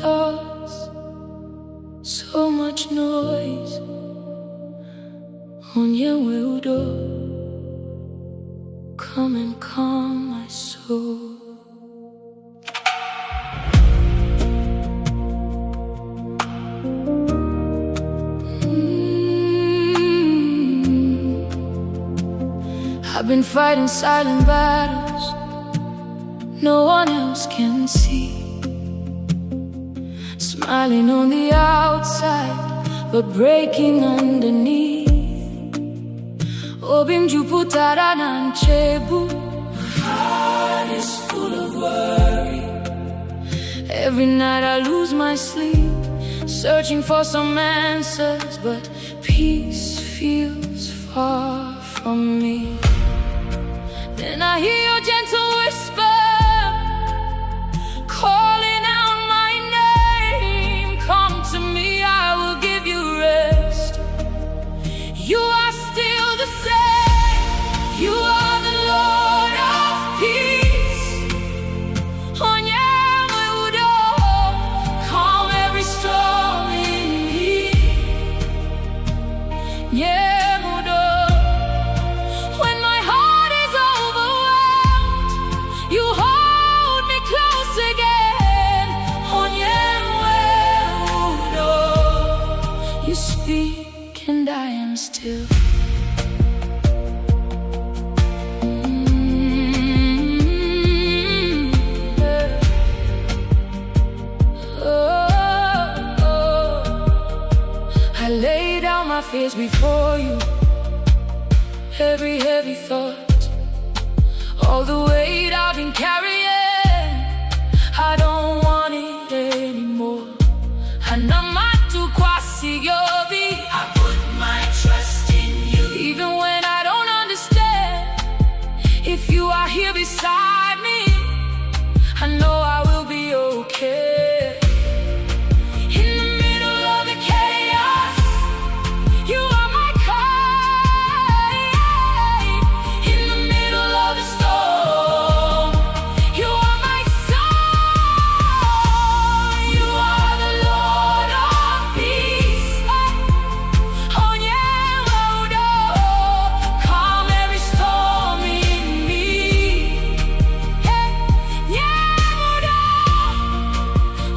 thoughts, so much noise. Onye Nwe Udo, come and calm my soul. I've been fighting silent battles no one else can see, smiling on the outside but breaking underneath. Obim juputara na nchebu, my heart is full of worry. Every night I lose my sleep, searching for some answers, but peace feels far from me. Then I hear your gentle whisper calling out my name. Come to me, I will give you rest. You are still the same. You are the Lord of peace. Onye Nwe Udo, calm every storm in me. Yeah. You speak and I am still. I lay down my fears before you, every heavy thought, all the weight I've been carrying. I don't want it anymore. I put my trust in you. Even when I don't understand, if you are here beside me, I know I will be okay. In the middle of the chaos, you are my kite. In the middle of the storm, you are my song. You are the Lord of peace. Onye Nwe Udo, calm every storm in me.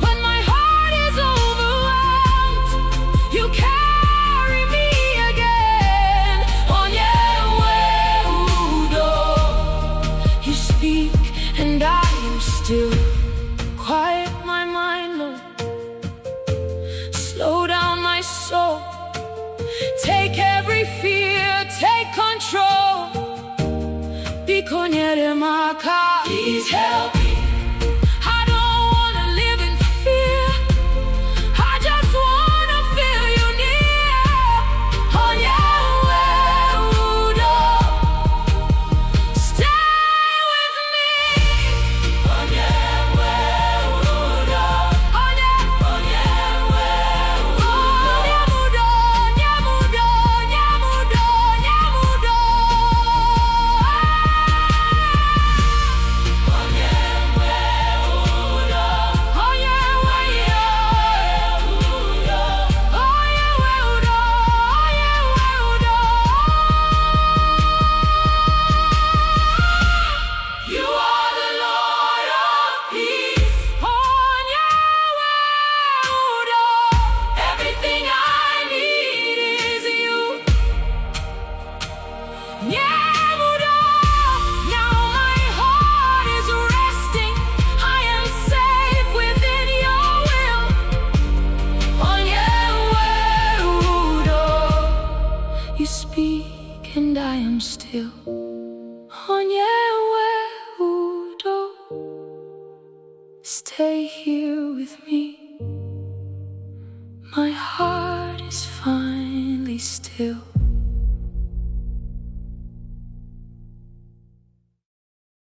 When my heart is overwhelmed, you carry me again. Onye Nwe Udo, you speak and I am still. Quiet my mind, Lord. Slow down my soul. Take every fear, take control. Please help me. I don't want to live in fear. I just want to feel you near. Onye Nwe Udo, stay with me. Onye Nwe Udo, Onye Nwe Udo, Onye Nwe Udo. You are the Lord of peace. Onye Nwe Udo, everything I need is you. Yeah, Udo. Now my heart is resting. I am safe within your will. Onye Nwe Udo, you speak and I am still. Onye Nwe Udo, stay here with me. My heart is finally still.